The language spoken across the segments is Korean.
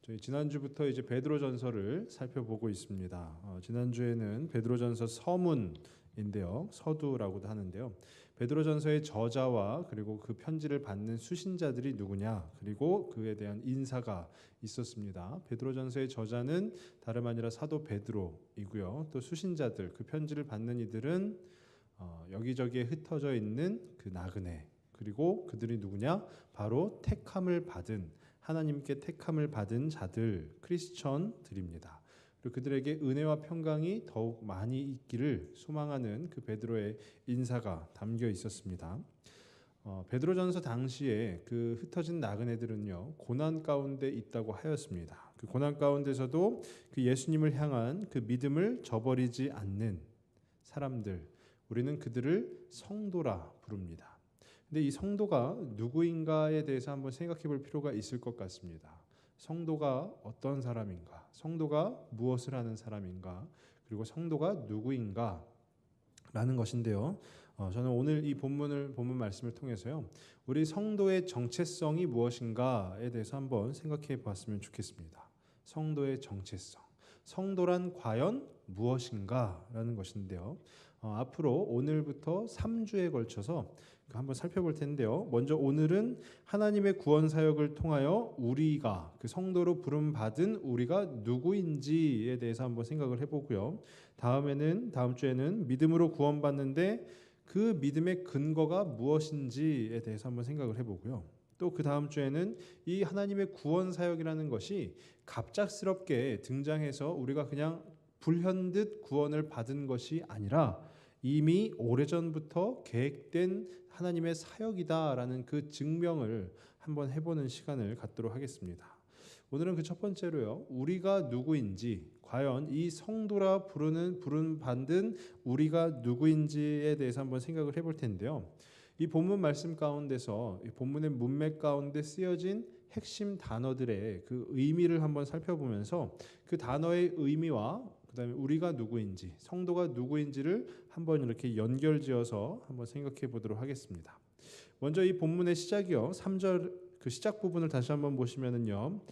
저희 지난주부터 이제 베드로전서를 살펴보고 있습니다. 지난주에는 베드로전서 서문인데요, 서두라고도 하는데요. 베드로전서의 저자와 그리고 그 편지를 받는 수신자들이 누구냐, 그리고 그에 대한 인사가 있었습니다. 베드로전서의 저자는 다름 아니라 사도 베드로이고요. 또 수신자들, 그 편지를 받는 이들은 여기저기에 흩어져 있는 그 나그네, 그리고 그들이 누구냐, 바로 택함을 받은, 하나님께 택함을 받은 자들, 크리스천들입니다. 그리고 그들에게 은혜와 평강이 더욱 많이 있기를 소망하는 그 베드로의 인사가 담겨 있었습니다. 베드로전서 당시에 그 흩어진 나그네들은요, 고난 가운데 있다고 하였습니다. 그 고난 가운데서도 그 예수님을 향한 그 믿음을 저버리지 않는 사람들, 우리는 그들을 성도라 부릅니다. 근데 이 성도가 누구인가에 대해서 한번 생각해 볼 필요가 있을 것 같습니다. 성도가 어떤 사람인가? 성도가 무엇을 하는 사람인가? 그리고 성도가 누구인가? 라는 것인데요. 저는 오늘 이 본문 말씀을 통해서요, 우리 성도의 정체성이 무엇인가에 대해서 한번 생각해 봤으면 좋겠습니다. 성도의 정체성. 성도란 과연 무엇인가라는 것인데요. 앞으로 오늘부터 3주에 걸쳐서 한번 살펴볼 텐데요. 먼저 오늘은 하나님의 구원 사역을 통하여 우리가, 그 성도로 부름 받은 우리가 누구인지에 대해서 한번 생각을 해보고요. 다음 주에는 믿음으로 구원받는데 그 믿음의 근거가 무엇인지에 대해서 한번 생각을 해보고요. 또 그 다음 주에는 이 하나님의 구원 사역이라는 것이 갑작스럽게 등장해서 우리가 그냥 불현듯 구원을 받은 것이 아니라 이미 오래전부터 계획된 하나님의 사역이다라는 그 증명을 한번 해보는 시간을 갖도록 하겠습니다. 오늘은 그 첫 번째로요, 우리가 누구인지, 과연 이 성도라 부름 받은 우리가 누구인지에 대해서 한번 생각을 해볼 텐데요. 이 본문 말씀 가운데서, 이 본문의 문맥 가운데 쓰여진 핵심 단어들의 그 의미를 한번 살펴보면서 그 단어의 의미와 그다음에 우리가 누구인지, 성도가 누구인지를 한번 이렇게 연결지어서 한번 생각해 보도록 하겠습니다. 먼저 이 본문의 시작이요, 3절 그 시작 부분을 다시 한번 보시면은요,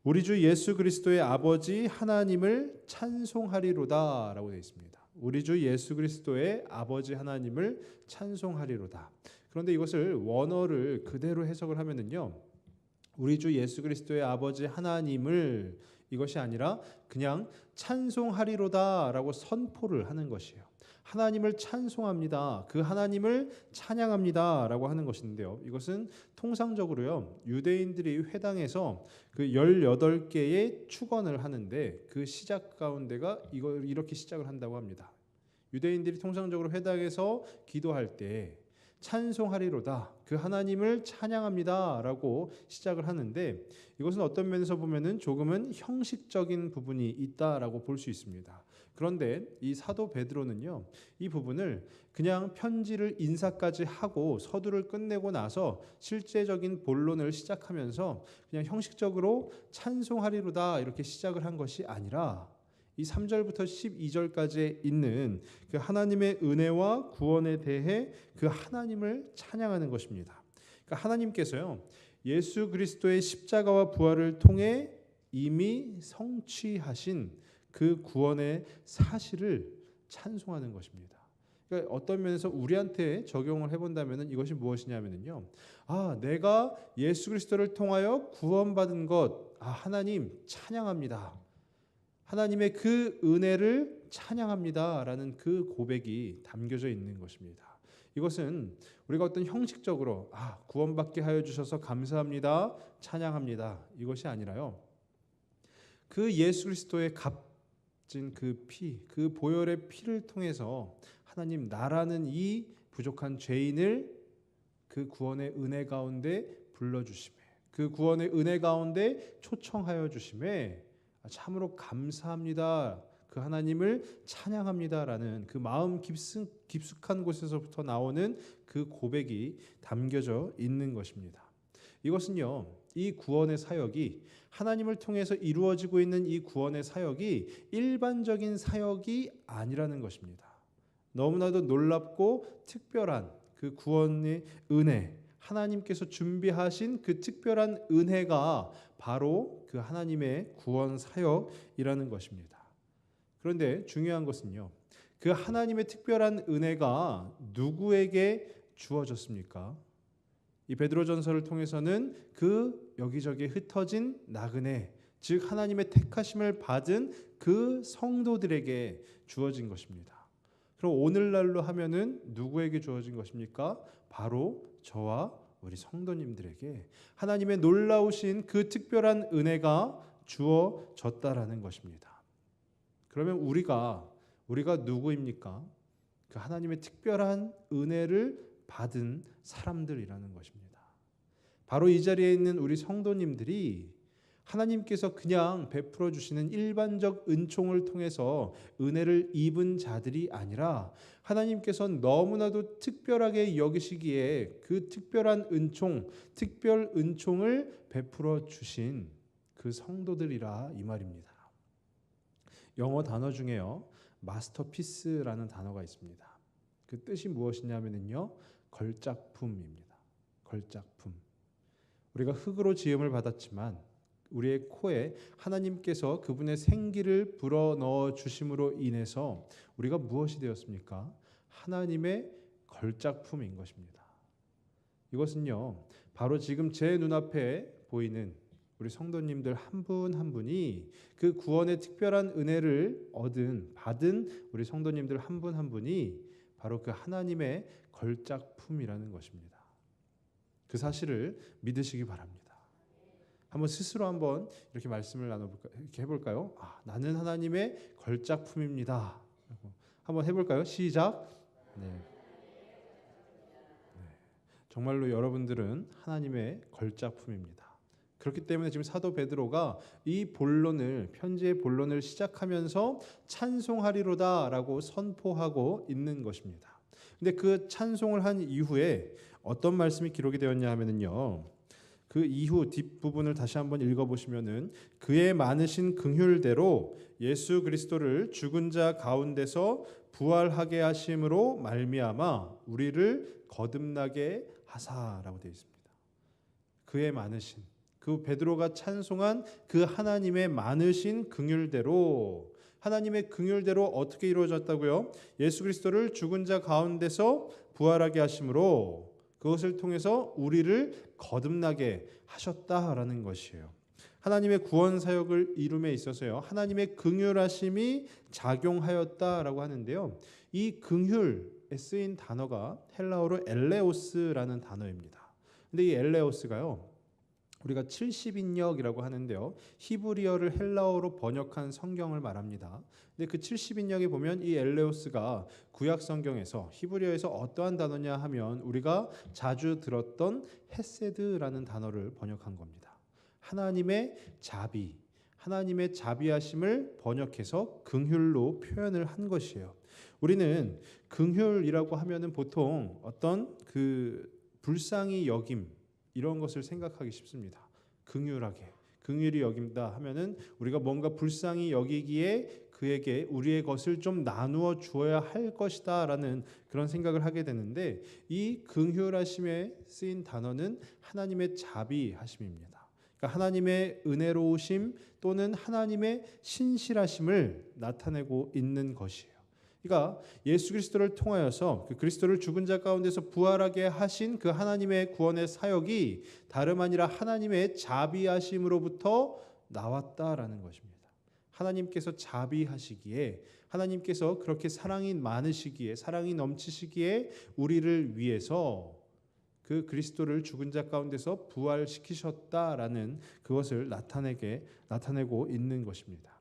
우리 주 예수 그리스도의 아버지 하나님을 찬송하리로다라고 되어 있습니다. 우리 주 예수 그리스도의 아버지 하나님을 찬송하리로다. 그런데 이것을 원어를 그대로 해석을 하면은요, 우리 주 예수 그리스도의 아버지 하나님을, 이것이 아니라 그냥 찬송하리로다라고 선포를 하는 것이에요. 하나님을 찬송합니다. 그 하나님을 찬양합니다라고 하는 것인데요. 이것은 통상적으로요, 유대인들이 회당에서 그 18개의 축원을 하는데 그 시작 가운데가 이렇게 시작을 한다고 합니다. 유대인들이 통상적으로 회당에서 기도할 때 찬송하리로다, 그 하나님을 찬양합니다라고 시작을 하는데, 이것은 어떤 면에서 보면은 조금은 형식적인 부분이 있다라고 볼 수 있습니다. 그런데 이 사도 베드로는요, 이 부분을 그냥 편지를 인사까지 하고 서두를 끝내고 나서 실제적인 본론을 시작하면서 그냥 형식적으로 찬송하리로다 이렇게 시작을 한 것이 아니라 이 3절부터 12절까지 있는 그 하나님의 은혜와 구원에 대해 그 하나님을 찬양하는 것입니다. 그러니까 하나님께서요, 예수 그리스도의 십자가와 부활을 통해 이미 성취하신 그 구원의 사실을 찬송하는 것입니다. 그러니까 어떤 면에서 우리한테 적용을 해본다면 이것이 무엇이냐면요, 내가 예수 그리스도를 통하여 구원받은 것, 하나님 찬양합니다. 하나님의 그 은혜를 찬양합니다라는 그 고백이 담겨져 있는 것입니다. 이것은 우리가 어떤 형식적으로 구원받게 하여 주셔서 감사합니다, 찬양합니다, 이것이 아니라요, 그 예수 그리스도의 값진 그 피, 그 보혈의 피를 통해서 하나님, 나라는 이 부족한 죄인을 그 구원의 은혜 가운데 불러주심에, 그 구원의 은혜 가운데 초청하여 주심에 참으로 감사합니다, 그 하나님을 찬양합니다라는 그 마음 깊숙한 곳에서부터 나오는 그 고백이 담겨져 있는 것입니다. 이것은요, 이 구원의 사역이, 하나님을 통해서 이루어지고 있는 이 구원의 사역이 일반적인 사역이 아니라는 것입니다. 너무나도 놀랍고 특별한 그 구원의 은혜, 하나님께서 준비하신 그 특별한 은혜가 바로 그 하나님의 구원 사역이라는 것입니다. 그런데 중요한 것은요, 그 하나님의 특별한 은혜가 누구에게 주어졌습니까? 이 베드로전서를 통해서는 그 여기저기 흩어진 나그네, 즉 하나님의 택하심을 받은 그 성도들에게 주어진 것입니다. 그럼 오늘날로 하면은 누구에게 주어진 것입니까? 바로 저와 우리 성도님들에게 하나님의 놀라우신 그 특별한 은혜가 주어졌다라는 것입니다. 그러면 우리가 누구입니까? 그 하나님의 특별한 은혜를 받은 사람들이라는 것입니다. 바로 이 자리에 있는 우리 성도님들이 하나님께서 그냥 베풀어 주시는 일반적 은총을 통해서 은혜를 입은 자들이 아니라 하나님께서 너무나도 특별하게 여기시기에 그 특별한 은총, 특별 은총을 베풀어 주신 그 성도들이라 이 말입니다. 영어 단어 중에요, 마스터피스라는 단어가 있습니다. 그 뜻이 무엇이냐면요, 걸작품입니다. 걸작품. 우리가 흙으로 지음을 받았지만 우리의 코에 하나님께서 그분의 생기를 불어넣어 주심으로 인해서 우리가 무엇이 되었습니까? 하나님의 걸작품인 것입니다. 이것은요, 바로 지금 제 눈앞에 보이는 우리 성도님들 한 분 한 분이 그 구원의 특별한 은혜를 받은 우리 성도님들 한 분 한 분이 바로 그 하나님의 걸작품이라는 것입니다. 그 사실을 믿으시기 바랍니다. 한번 스스로 한번 이렇게 말씀을 나눠볼까, 이렇게 해볼까요? 나는 하나님의 걸작품입니다. 한번 해볼까요? 시작. 네. 정말로 여러분들은 하나님의 걸작품입니다. 그렇기 때문에 지금 사도 베드로가 이 편지의 본론을 시작하면서 찬송하리로다라고 선포하고 있는 것입니다. 근데 그 찬송을 한 이후에 어떤 말씀이 기록이 되었냐 하면은요, 그 이후 뒷부분을 다시 한번 읽어보시면은 그의 많으신 긍휼대로 예수 그리스도를 죽은 자 가운데서 부활하게 하심으로 말미암아 우리를 거듭나게 하사라고 되어 있습니다. 그의 많으신, 그 베드로가 찬송한 그 하나님의 많으신 긍휼대로, 하나님의 긍휼대로 어떻게 이루어졌다고요? 예수 그리스도를 죽은 자 가운데서 부활하게 하심으로 그것을 통해서 우리를 거듭나게 하셨다라는 것이에요. 하나님의 구원 사역을 이룸에 있어서요, 하나님의 긍휼하심이 작용하였다라고 하는데요, 이 긍휼에 쓰인 단어가 헬라어로 엘레오스라는 단어입니다. 근데 이 엘레오스가요, 우리가 70인역이라고 하는데요, 히브리어를 헬라어로 번역한 성경을 말합니다. 근데 그 70인역에 보면 이 엘레오스가 구약 성경에서 히브리어에서 어떠한 단어냐 하면 우리가 자주 들었던 헤세드라는 단어를 번역한 겁니다. 하나님의 자비, 하나님의 자비하심을 번역해서 긍휼로 표현을 한 것이에요. 우리는 긍휼이라고 하면은 보통 어떤 그 불쌍히 여김, 이런 것을 생각하기 쉽습니다. 긍휼하게, 긍휼히 여긴다 하면은 우리가 뭔가 불쌍히 여기기에 그에게 우리의 것을 좀 나누어 주어야 할 것이다라는 그런 생각을 하게 되는데, 이 긍휼하심에 쓰인 단어는 하나님의 자비하심입니다. 그러니까 하나님의 은혜로우심 또는 하나님의 신실하심을 나타내고 있는 것이에요. 그러니까 예수 그리스도를 통하여서 그 그리스도를 죽은 자 가운데서 부활하게 하신 그 하나님의 구원의 사역이 다름 아니라 하나님의 자비하심으로부터 나왔다라는 것입니다. 하나님께서 자비하시기에, 하나님께서 그렇게 사랑이 많으시기에, 사랑이 넘치시기에 우리를 위해서 그 그리스도를 죽은 자 가운데서 부활시키셨다라는 그것을 나타내고 있는 것입니다.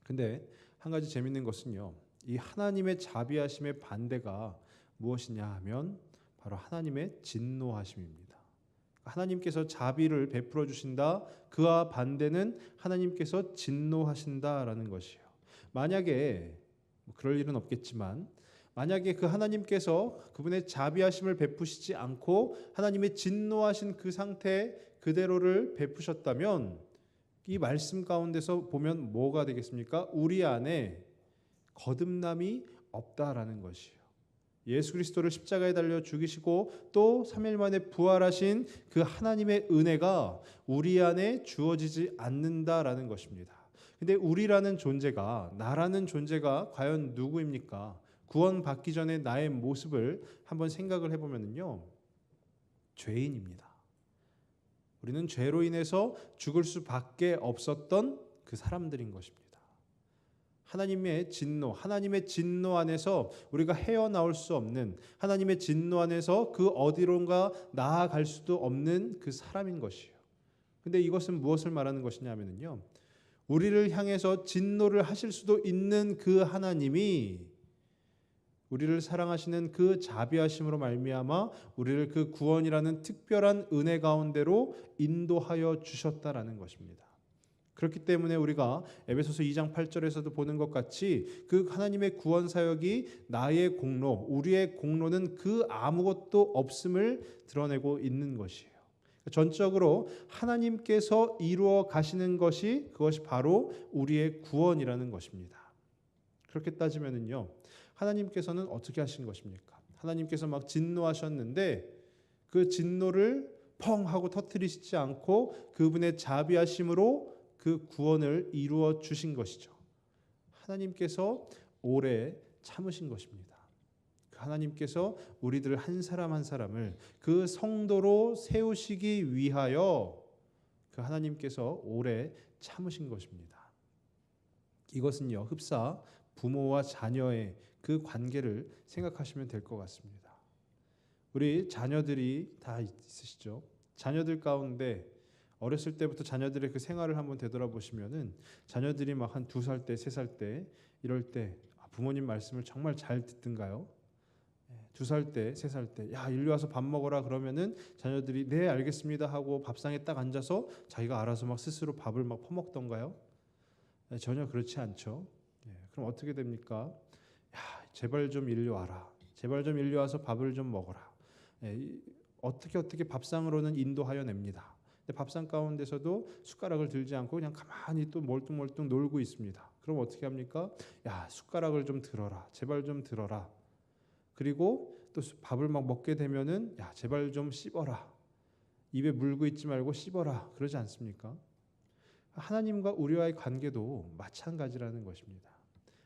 근데 한 가지 재밌는 것은요, 이 하나님의 자비하심의 반대가 무엇이냐 하면 바로 하나님의 진노하심입니다. 하나님께서 자비를 베풀어 주신다, 그와 반대는 하나님께서 진노하신다라는 것이에요. 만약에 그럴 일은 없겠지만, 만약에 그 하나님께서 그분의 자비하심을 베푸시지 않고 하나님의 진노하신 그 상태 그대로를 베푸셨다면 이 말씀 가운데서 보면 뭐가 되겠습니까? 우리 안에 거듭남이 없다라는 것이에요. 예수 그리스도를 십자가에 달려 죽이시고 또 3일 만에 부활하신 그 하나님의 은혜가 우리 안에 주어지지 않는다라는 것입니다. 근데 우리라는 존재가, 나라는 존재가 과연 누구입니까? 구원받기 전에 나의 모습을 한번 생각을 해보면요, 죄인입니다. 우리는 죄로 인해서 죽을 수밖에 없었던 그 사람들인 것입니다. 하나님의 진노 안에서 우리가 헤어나올 수 없는, 하나님의 진노 안에서 그 어디론가 나아갈 수도 없는 그 사람인 것이에요. 근데 이것은 무엇을 말하는 것이냐면요, 우리를 향해서 진노를 하실 수도 있는 그 하나님이 우리를 사랑하시는 그 자비하심으로 말미암아 우리를 그 구원이라는 특별한 은혜 가운데로 인도하여 주셨다라는 것입니다. 그렇기 때문에 우리가 에베소서 2장 8절에서도 보는 것 같이 그 하나님의 구원 사역이 나의 공로, 우리의 공로는 그 아무것도 없음을 드러내고 있는 것이에요. 전적으로 하나님께서 이루어 가시는 것이, 그것이 바로 우리의 구원이라는 것입니다. 그렇게 따지면요, 하나님께서는 어떻게 하신 것입니까? 하나님께서 막 진노하셨는데 그 진노를 펑 하고 터뜨리시지 않고 그분의 자비하심으로 그 구원을 이루어 주신 것이죠. 하나님께서 오래 참으신 것입니다. 하나님께서 우리들 한 사람 한 사람을 그 성도로 세우시기 위하여 그 하나님께서 오래 참으신 것입니다. 이것은요, 흡사 부모와 자녀의 그 관계를 생각하시면 될 것 같습니다. 우리 자녀들이 다 있으시죠? 자녀들 가운데 어렸을 때부터 자녀들의 그 생활을 한번 되돌아보시면은 자녀들이 막 한 2살 때, 3살 때 이럴 때 부모님 말씀을 정말 잘 듣든가요? 2살 때, 3살 때, 야, 일로 와서 밥 먹어라 그러면은 자녀들이 네, 알겠습니다 하고 밥상에 딱 앉아서 자기가 알아서 막 스스로 밥을 막 퍼먹던가요? 전혀 그렇지 않죠. 그럼 어떻게 됩니까? 야, 제발 좀 일로 와라. 제발 좀 일로 와서 밥을 좀 먹어라. 어떻게 밥상으로는 인도하여 냅니다. 근데 밥상 가운데서도 숟가락을 들지 않고 그냥 가만히 또 멀뚱멀뚱 놀고 있습니다. 그럼 어떻게 합니까? 야, 숟가락을 좀 들어라. 제발 좀 들어라. 그리고 또 밥을 막 먹게 되면은 야, 제발 좀 씹어라. 입에 물고 있지 말고 씹어라. 그러지 않습니까? 하나님과 우리와의 관계도 마찬가지라는 것입니다.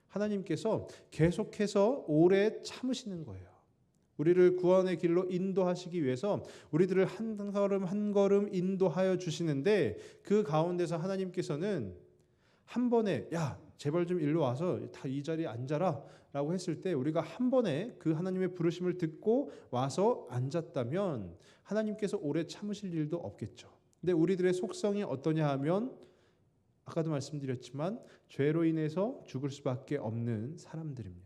하나님께서 계속해서 오래 참으시는 거예요. 우리를 구원의 길로 인도하시기 위해서 우리들을 한 걸음 한 걸음 인도하여 주시는데 그 가운데서 하나님께서는 한 번에 야, 제발 좀 일로 와서 다 이 자리에 앉아라 라고 했을 때 우리가 한 번에 그 하나님의 부르심을 듣고 와서 앉았다면 하나님께서 오래 참으실 일도 없겠죠. 근데 우리들의 속성이 어떠냐 하면 아까도 말씀드렸지만 죄로 인해서 죽을 수밖에 없는 사람들입니다.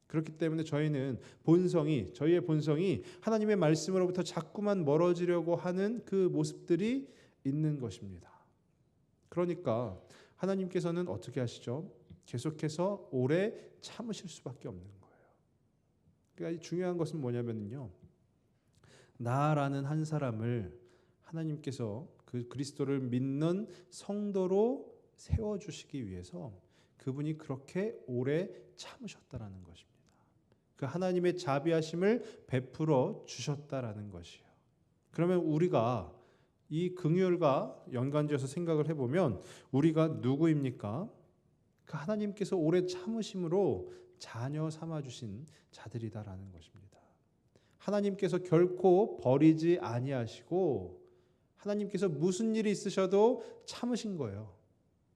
그렇기 때문에 저희의 본성이 하나님의 말씀으로부터 자꾸만 멀어지려고 하는 그 모습들이 있는 것입니다. 그러니까 하나님께서는 어떻게 하시죠? 계속해서 오래 참으실 수밖에 없는 거예요. 그러니까 중요한 것은 뭐냐면요, 나라는 한 사람을 하나님께서 그 그리스도를 믿는 성도로 세워주시기 위해서 그분이 그렇게 오래 참으셨다라는 것입니다. 그 하나님의 자비하심을 베풀어 주셨다라는 것이에요. 그러면 우리가 이 긍휼과 연관지어서 생각을 해보면 우리가 누구입니까? 그 하나님께서 오래 참으심으로 자녀 삼아주신 자들이다라는 것입니다. 하나님께서 결코 버리지 아니하시고 하나님께서 무슨 일이 있으셔도 참으신 거예요.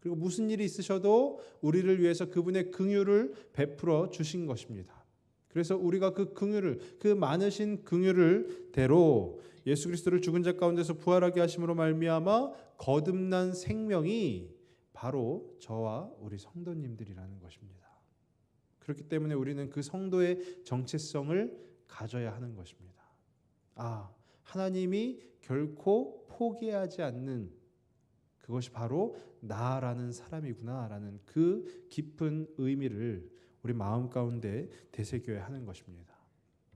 그리고 무슨 일이 있으셔도 우리를 위해서 그분의 긍휼을 베풀어 주신 것입니다. 그래서 우리가 그 긍휼을, 그 많으신 긍휼을 대로 예수 그리스도를 죽은 자 가운데서 부활하게 하심으로 말미암아 거듭난 생명이 바로 저와 우리 성도님들이라는 것입니다. 그렇기 때문에 우리는 그 성도의 정체성을 가져야 하는 것입니다. 하나님이 결코 포기하지 않는 그것이 바로 나라는 사람이구나라는 그 깊은 의미를 우리 마음 가운데 되새겨야 하는 것입니다.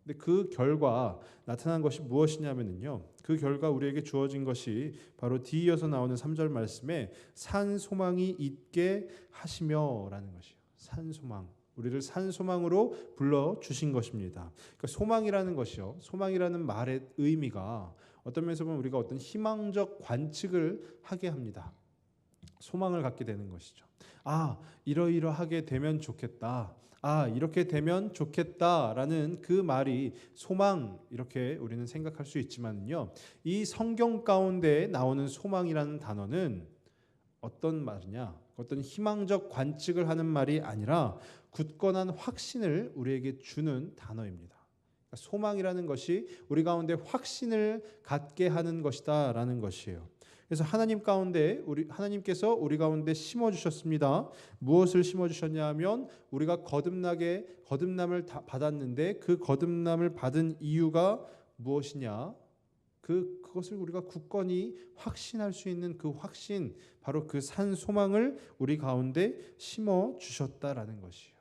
근데 그 결과 나타난 것이 무엇이냐면요, 그 결과 우리에게 주어진 것이 바로 뒤이어서 나오는 3절 말씀에 산 소망이 있게 하시며라는 것이에요. 산 소망. 우리를 산 소망으로 불러 주신 것입니다. 그러니까 소망이라는 것이요, 소망이라는 말의 의미가 어떤 면에서 보면 우리가 어떤 희망적 관측을 하게 합니다. 소망을 갖게 되는 것이죠. 아, 이러이러하게 되면 좋겠다. 아, 이렇게 되면 좋겠다라는 그 말이 소망, 이렇게 우리는 생각할 수 있지만요. 이 성경 가운데 나오는 소망이라는 단어는 어떤 말이냐? 어떤 희망적 관측을 하는 말이 아니라 굳건한 확신을 우리에게 주는 단어입니다. 그러니까 소망이라는 것이 우리 가운데 확신을 갖게 하는 것이다라는 것이에요. 그래서 하나님께서 우리 가운데 심어 주셨습니다. 무엇을 심어 주셨냐 하면 우리가 거듭남을 받았는데 그 거듭남을 받은 이유가 무엇이냐? 그것을 우리가 굳건히 확신할 수 있는 그 확신, 바로 그 산 소망을 우리 가운데 심어 주셨다라는 것이에요.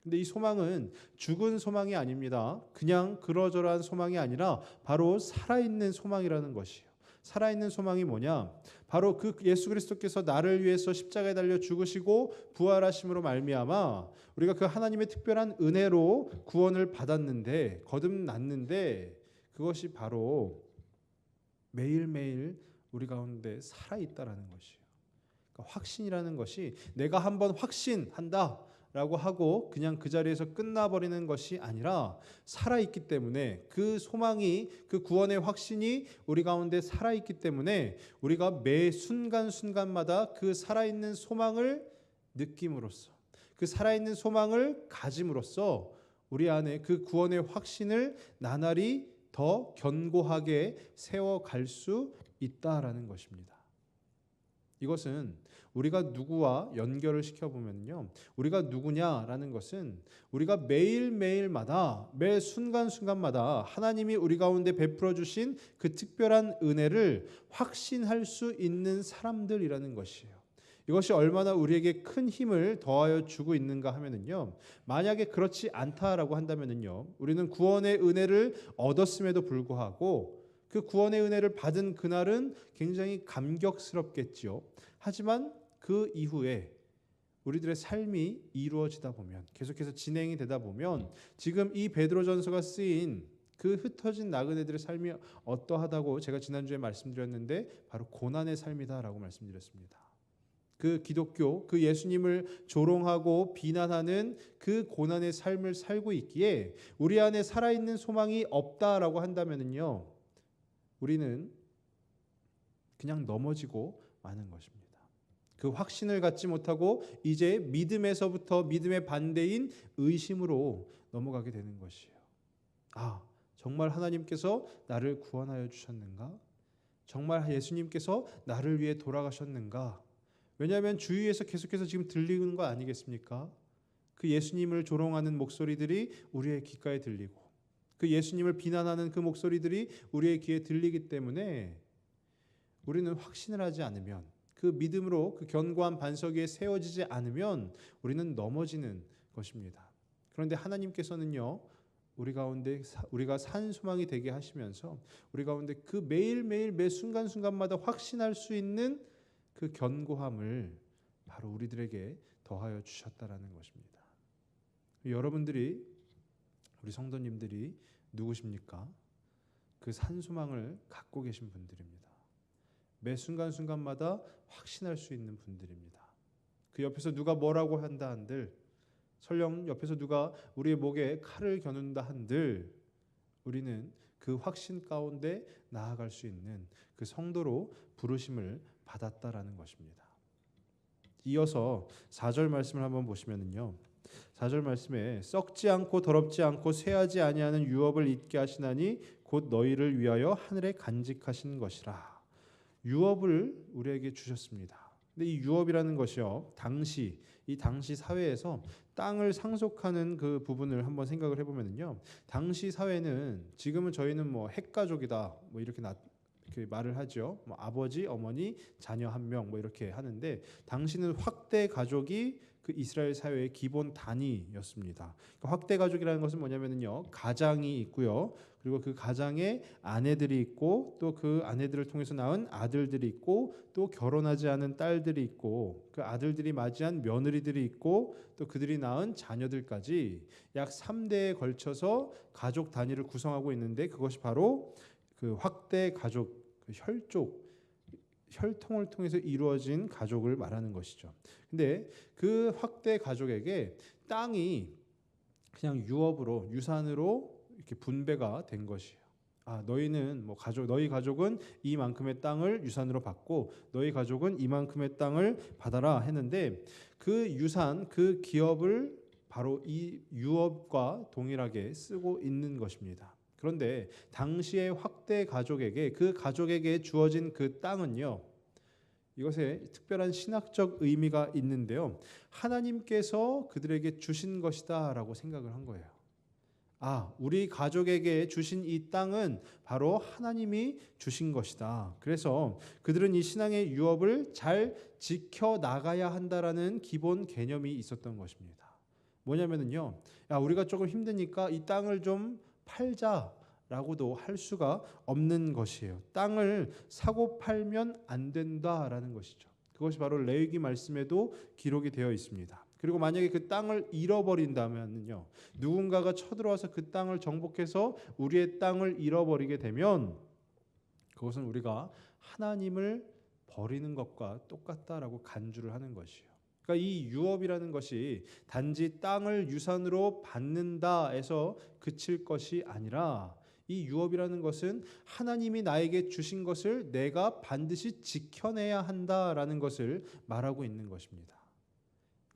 근데 이 소망은 죽은 소망이 아닙니다. 그냥 그러저러한 소망이 아니라 바로 살아있는 소망이라는 것이에요. 살아있는 소망이 뭐냐? 바로 그 예수 그리스도께서 나를 위해서 십자가에 달려 죽으시고 부활하심으로 말미암아 우리가 그 하나님의 특별한 은혜로 구원을 받았는데, 거듭났는데, 그것이 바로 매일매일 우리 가운데 살아있다라는 것이에요. 그러니까 확신이라는 것이 내가 한번 확신한다 라고 하고 그냥 그 자리에서 끝나버리는 것이 아니라 살아있기 때문에, 그 소망이, 그 구원의 확신이 우리 가운데 살아있기 때문에 우리가 매 순간순간마다 그 살아있는 소망을 느낌으로써, 그 살아있는 소망을 가짐으로써 우리 안에 그 구원의 확신을 나날이 더 견고하게 세워갈 수 있다라는 것입니다. 이것은 우리가 누구와 연결을 시켜보면요, 우리가 누구냐라는 것은 우리가 매일매일마다, 매 순간순간마다 하나님이 우리 가운데 베풀어 주신 그 특별한 은혜를 확신할 수 있는 사람들이라는 것이에요. 이것이 얼마나 우리에게 큰 힘을 더하여 주고 있는가 하면은요, 만약에 그렇지 않다라고 한다면은요, 우리는 구원의 은혜를 얻었음에도 불구하고 그 구원의 은혜를 받은 그날은 굉장히 감격스럽겠지요. 하지만 그 이후에 우리들의 삶이 이루어지다 보면, 계속해서 진행이 되다 보면, 지금 이 베드로전서가 쓰인 그 흩어진 나그네들의 삶이 어떠하다고 제가 지난주에 말씀드렸는데 바로 고난의 삶이다라고 말씀드렸습니다. 그 기독교, 그 예수님을 조롱하고 비난하는 그 고난의 삶을 살고 있기에 우리 안에 살아있는 소망이 없다라고 한다면요, 우리는 그냥 넘어지고 마는 것입니다. 그 확신을 갖지 못하고 이제 믿음에서부터 믿음의 반대인 의심으로 넘어가게 되는 것이에요. 아, 정말 하나님께서 나를 구원하여 주셨는가? 정말 예수님께서 나를 위해 돌아가셨는가? 왜냐하면 주위에서 계속해서 지금 들리는 거 아니겠습니까? 그 예수님을 조롱하는 목소리들이 우리의 귓가에 들리고, 그 예수님을 비난하는 그 목소리들이 우리의 귀에 들리기 때문에 우리는 확신을 하지 않으면, 그 믿음으로 그 견고한 반석 위에 세워지지 않으면 우리는 넘어지는 것입니다. 그런데 하나님께서는요, 우리 가운데 우리가 산 소망이 되게 하시면서 우리 가운데 그 매일매일 매 순간순간마다 확신할 수 있는 그 견고함을 바로 우리들에게 더하여 주셨다라는 것입니다. 여러분들이, 우리 성도님들이 누구십니까? 그 산소망을 갖고 계신 분들입니다. 매 순간순간마다 확신할 수 있는 분들입니다. 그 옆에서 누가 뭐라고 한다 한들, 설령 옆에서 누가 우리의 목에 칼을 겨눈다 한들 우리는 그 확신 가운데 나아갈 수 있는 그 성도로 부르심을 받았다라는 것입니다. 이어서 4절 말씀을 한번 보시면은요, 4절 말씀에 썩지 않고 더럽지 않고 쇠하지 아니하는 유업을 잊게 하시나니 곧 너희를 위하여 하늘에 간직하신 것이라. 유업을 우리에게 주셨습니다. 근데 이 유업이라는 것이요, 이 당시 사회에서 땅을 상속하는 그 부분을 한번 생각을 해보면요, 당시 사회는, 지금은 저희는 뭐 핵가족이다 뭐 이렇게 이렇게 말을 하죠. 뭐 아버지, 어머니, 자녀 한 명 뭐 이렇게 하는데 당시는 확대 가족이 그 이스라엘 사회의 기본 단위였습니다. 그러니까 확대 가족이라는 것은 뭐냐면요, 가장이 있고요. 그리고 그 가장에 아내들이 있고 또 그 아내들을 통해서 낳은 아들들이 있고 또 결혼하지 않은 딸들이 있고 그 아들들이 맞이한 며느리들이 있고 또 그들이 낳은 자녀들까지 약 3대에 걸쳐서 가족 단위를 구성하고 있는데 그것이 바로 그 확대 가족, 그 혈통을 통해서 이루어진 가족을 말하는 것이죠. 근데 그 확대 가족에게 땅이 그냥 유업으로 유산으로 이렇게 분배가 된 것이에요. 아, 너희는 뭐 가족, 너희 가족은 이만큼의 땅을 유산으로 받고 너희 가족은 이만큼의 땅을 받아라 했는데 그 유산, 그 기업을 바로 이 유업과 동일하게 쓰고 있는 것입니다. 그런데 당시의 확대 가족에게 그 가족에게 주어진 그 땅은요. 이것에 특별한 신학적 의미가 있는데요. 하나님께서 그들에게 주신 것이다라고 생각을 한 거예요. 아, 우리 가족에게 주신 이 땅은 바로 하나님이 주신 것이다. 그래서 그들은 이 신앙의 유업을 잘 지켜 나가야 한다라는 기본 개념이 있었던 것입니다. 뭐냐면요, 야, 우리가 조금 힘드니까 이 땅을 좀 팔자라고도 할 수가 없는 것이에요. 땅을 사고 팔면 안 된다라는 것이죠. 그것이 바로 레위기 말씀에도 기록이 되어 있습니다. 그리고 만약에 그 땅을 잃어버린다면요, 누군가가 쳐들어와서 그 땅을 정복해서 우리의 땅을 잃어버리게 되면 그것은 우리가 하나님을 버리는 것과 똑같다라고 간주를 하는 것이에요. 그러니까 이 유업이라는 것이 단지 땅을 유산으로 받는다에서 그칠 것이 아니라 이 유업이라는 것은 하나님이 나에게 주신 것을 내가 반드시 지켜내야 한다라는 것을 말하고 있는 것입니다.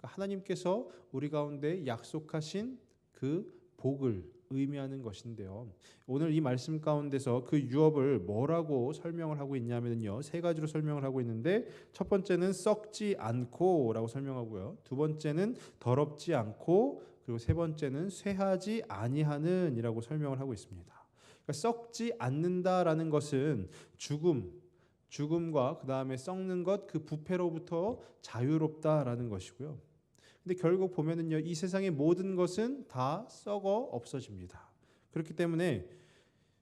하나님께서 우리 가운데 약속하신 그 복을 의미하는 것인데요. 오늘 이 말씀 가운데서 그 유업을 뭐라고 설명을 하고 있냐면요, 세 가지로 설명을 하고 있는데 첫 번째는 썩지 않고라고 설명하고요. 두 번째는 더럽지 않고 그리고 세 번째는 쇠하지 아니하는이라고 설명을 하고 있습니다. 그러니까 썩지 않는다라는 것은 죽음과 그 다음에 썩는 것, 그 부패로부터 자유롭다라는 것이고요. 근데 결국 보면은요, 이 세상의 모든 것은 다 썩어 없어집니다. 그렇기 때문에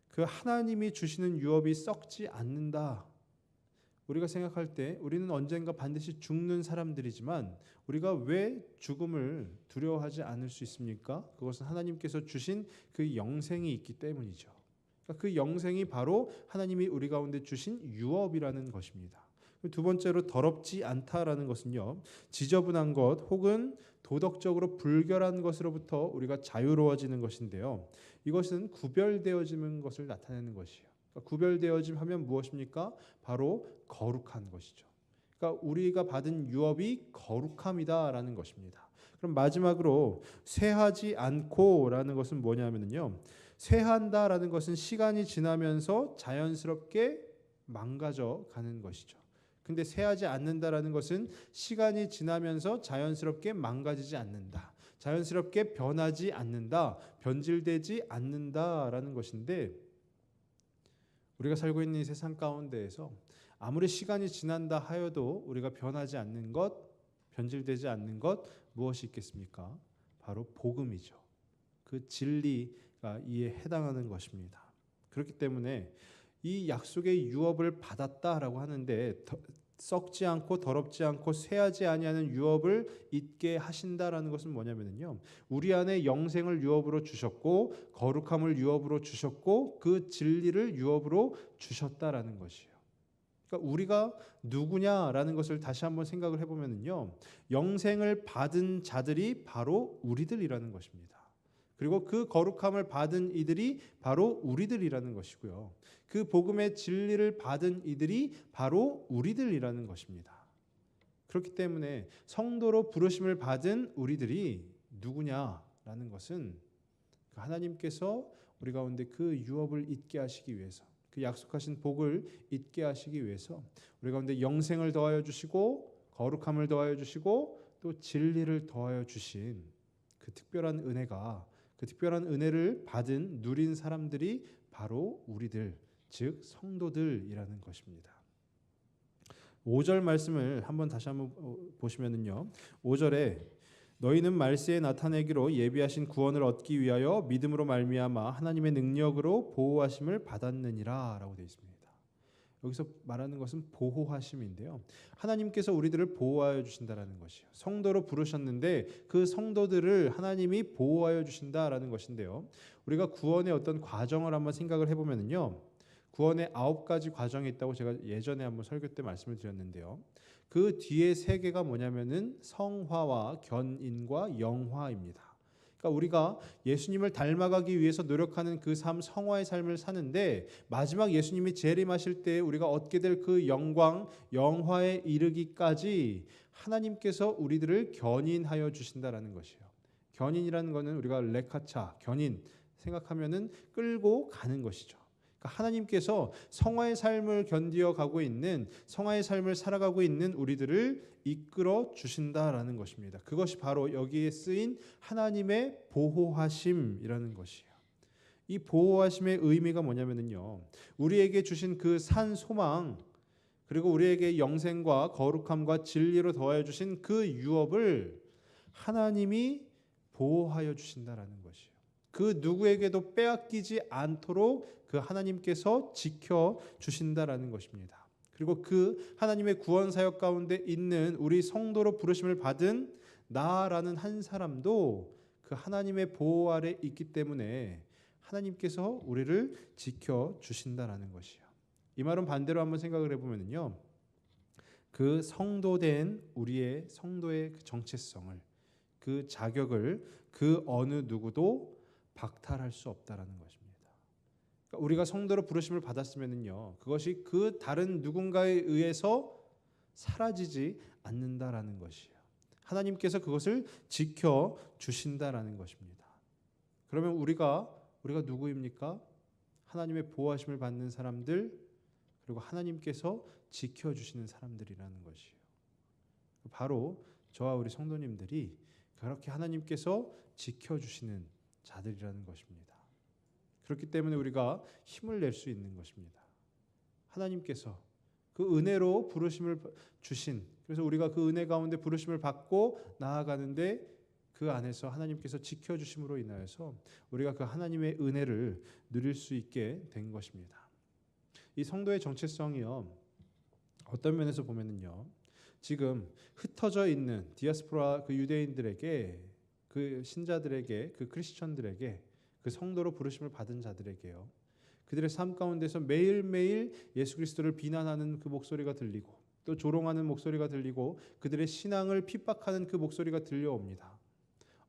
그 하나님이 주시는 유업이 썩지 않는다. 우리가 생각할 때 우리는 언젠가 반드시 죽는 사람들이지만 우리가 왜 죽음을 두려워하지 않을 수 있습니까? 그것은 하나님께서 주신 그 영생이 있기 때문이죠. 그러니까 그 영생이 바로 하나님이 우리 가운데 주신 유업이라는 것입니다. 두 번째로 더럽지 않다라는 것은요, 지저분한 것 혹은 도덕적으로 불결한 것으로부터 우리가 자유로워지는 것인데요. 이것은 구별되어지는 것을 나타내는 것이에요. 그러니까 구별되어짐 하면 무엇입니까? 바로 거룩한 것이죠. 그러니까 우리가 받은 유업이 거룩함이다라는 것입니다. 그럼 마지막으로 쇠하지 않고라는 것은 뭐냐면요, 쇠한다라는 것은 시간이 지나면서 자연스럽게 망가져 가는 것이죠. 근데 쇠하지 않는다라는 것은 시간이 지나면서 자연스럽게 망가지지 않는다. 자연스럽게 변하지 않는다. 변질되지 않는다라는 것인데 우리가 살고 있는 이 세상 가운데에서 아무리 시간이 지난다 하여도 우리가 변하지 않는 것, 변질되지 않는 것 무엇이 있겠습니까? 바로 복음이죠. 그 진리가 이에 해당하는 것입니다. 그렇기 때문에 이 약속의 유업을 받았다라고 하는데 썩지 않고 더럽지 않고 쇠하지 아니하는 유업을 잊게 하신다라는 것은 뭐냐면요, 우리 안에 영생을 유업으로 주셨고 거룩함을 유업으로 주셨고 그 진리를 유업으로 주셨다라는 것이에요. 그러니까 우리가 누구냐라는 것을 다시 한번 생각을 해보면요, 영생을 받은 자들이 바로 우리들이라는 것입니다. 그리고 그 거룩함을 받은 이들이 바로 우리들이라는 것이고요. 그 복음의 진리를 받은 이들이 바로 우리들이라는 것입니다. 그렇기 때문에 성도로 부르심을 받은 우리들이 누구냐라는 것은 하나님께서 우리 가운데 그 유업을 잊게 하시기 위해서, 그 약속하신 복을 잊게 하시기 위해서 우리 가운데 영생을 더하여 주시고 거룩함을 더하여 주시고 또 진리를 더하여 주신 그 특별한 은혜가, 그 특별한 은혜를 받은 누린 사람들이 바로 우리들, 즉 성도들이라는 것입니다. 5절 말씀을 다시 한번 보시면은요. 5절에 너희는 말세에 나타내기로 예비하신 구원을 얻기 위하여 믿음으로 말미암아 하나님의 능력으로 보호하심을 받았느니라라고 되어 있습니다. 여기서 말하는 것은 보호하심인데요. 하나님께서 우리들을 보호하여 주신다라는 것이요. 성도로 부르셨는데 그 성도들을 하나님이 보호하여 주신다라는 것인데요. 우리가 구원의 어떤 과정을 한번 생각을 해보면요. 구원의 9가지 과정이 있다고 제가 예전에 한번 설교 때 말씀을 드렸는데요. 그 뒤에 3개가 뭐냐면은 성화와 견인과 영화입니다. 그러니까 우리가 예수님을 닮아가기 위해서 노력하는 그 삶, 성화의 삶을 사는데 마지막 예수님이 재림하실 때 우리가 얻게 될 그 영광, 영화에 이르기까지 하나님께서 우리들을 견인하여 주신다라는 것이에요. 견인이라는 것은 우리가 레카차, 견인 생각하면은 끌고 가는 것이죠. 그러니까 하나님께서 성화의 삶을 견디어 가고 있는, 성화의 삶을 살아가고 있는 우리들을 이끌어 주신다라는 것입니다. 그것이 바로 여기에 쓰인 하나님의 보호하심이라는 것이에요. 이 보호하심의 의미가 뭐냐면요, 우리에게 주신 그 산 소망, 그리고 우리에게 영생과 거룩함과 진리로 더하여 주신 그 유업을 하나님이 보호하여 주신다라는 것이에요. 그 누구에게도 빼앗기지 않도록 그 하나님께서 지켜 주신다라는 것입니다. 그리고 그 하나님의 구원 사역 가운데 있는 우리 성도로 부르심을 받은 나라는 한 사람도 그 하나님의 보호 아래 있기 때문에 하나님께서 우리를 지켜 주신다라는 것이요. 이 말은 반대로 한번 생각을 해보면요, 그 성도된 우리의 성도의 그 정체성을, 그 자격을 그 어느 누구도 박탈할 수 없다라는 것입니다. 그러니까 우리가 성도로 부르심을 받았으면요, 그것이 그 다른 누군가에 의해서 사라지지 않는다라는 것이에요. 하나님께서 그것을 지켜 주신다라는 것입니다. 그러면 우리가 누구입니까? 하나님의 보호하심을 받는 사람들, 그리고 하나님께서 지켜 주시는 사람들이라는 것이에요. 바로 저와 우리 성도님들이 그렇게 하나님께서 지켜 주시는 자들이라는 것입니다. 그렇기 때문에 우리가 힘을 낼 수 있는 것입니다. 하나님께서 그 은혜로 부르심을 주신, 그래서 우리가 그 은혜 가운데 부르심을 받고 나아가는데 그 안에서 하나님께서 지켜주심으로 인하여서 우리가 그 하나님의 은혜를 누릴 수 있게 된 것입니다. 이 성도의 정체성이요, 어떤 면에서 보면은요, 지금 흩어져 있는 디아스포라 그 유대인들에게, 그 신자들에게, 그 크리스천들에게, 그 성도로 부르심을 받은 자들에게요, 그들의 삶 가운데서 매일매일 예수 그리스도를 비난하는 그 목소리가 들리고 또 조롱하는 목소리가 들리고 그들의 신앙을 핍박하는 그 목소리가 들려옵니다.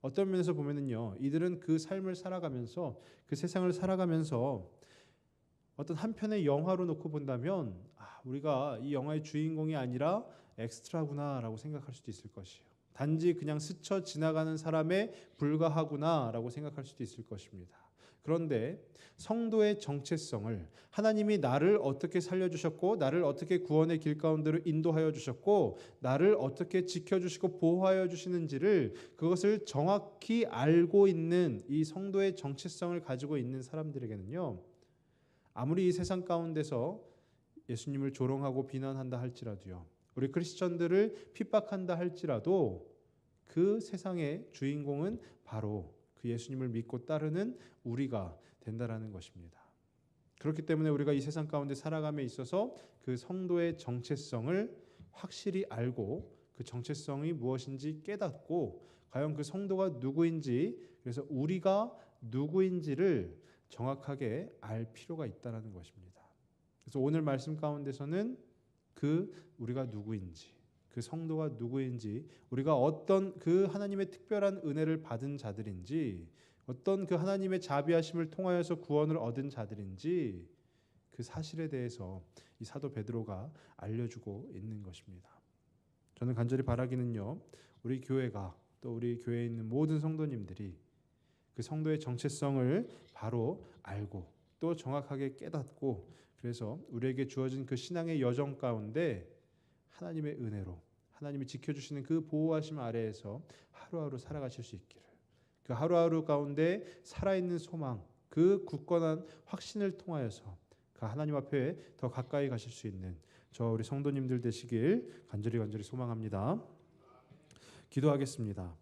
어떤 면에서 보면은요, 이들은 그 삶을 살아가면서, 그 세상을 살아가면서 어떤 한편의 영화로 놓고 본다면 우리가 이 영화의 주인공이 아니라 엑스트라구나라고 생각할 수도 있을 것이에요. 단지 그냥 스쳐 지나가는 사람에 불과하구나라고 생각할 수도 있을 것입니다. 그런데 성도의 정체성을, 하나님이 나를 어떻게 살려주셨고 나를 어떻게 구원의 길 가운데로 인도하여 주셨고 나를 어떻게 지켜주시고 보호하여 주시는지를, 그것을 정확히 알고 있는 이 성도의 정체성을 가지고 있는 사람들에게는요, 아무리 이 세상 가운데서 예수님을 조롱하고 비난한다 할지라도요, 우리 크리스천들을 핍박한다 할지라도 그 세상의 주인공은 바로 그 예수님을 믿고 따르는 우리가 된다라는 것입니다. 그렇기 때문에 우리가 이 세상 가운데 살아감에 있어서 그 성도의 정체성을 확실히 알고 그 정체성이 무엇인지 깨닫고 과연 그 성도가 누구인지, 그래서 우리가 누구인지를 정확하게 알 필요가 있다는 것입니다. 그래서 오늘 말씀 가운데서는 그 우리가 누구인지, 그 성도가 누구인지, 우리가 어떤 그 하나님의 특별한 은혜를 받은 자들인지, 어떤 그 하나님의 자비하심을 통하여서 구원을 얻은 자들인지, 그 사실에 대해서 이 사도 베드로가 알려주고 있는 것입니다. 저는 간절히 바라기는요, 우리 교회가, 또 우리 교회에 있는 모든 성도님들이 그 성도의 정체성을 바로 알고 또 정확하게 깨닫고, 그래서 우리에게 주어진 그 신앙의 여정 가운데 하나님의 은혜로 하나님이 지켜주시는 그 보호하심 아래에서 하루하루 살아가실 수 있기를, 그 하루하루 가운데 살아있는 소망, 그 굳건한 확신을 통하여서 그 하나님 앞에 더 가까이 가실 수 있는 저 우리 성도님들 되시길 간절히 소망합니다. 기도하겠습니다.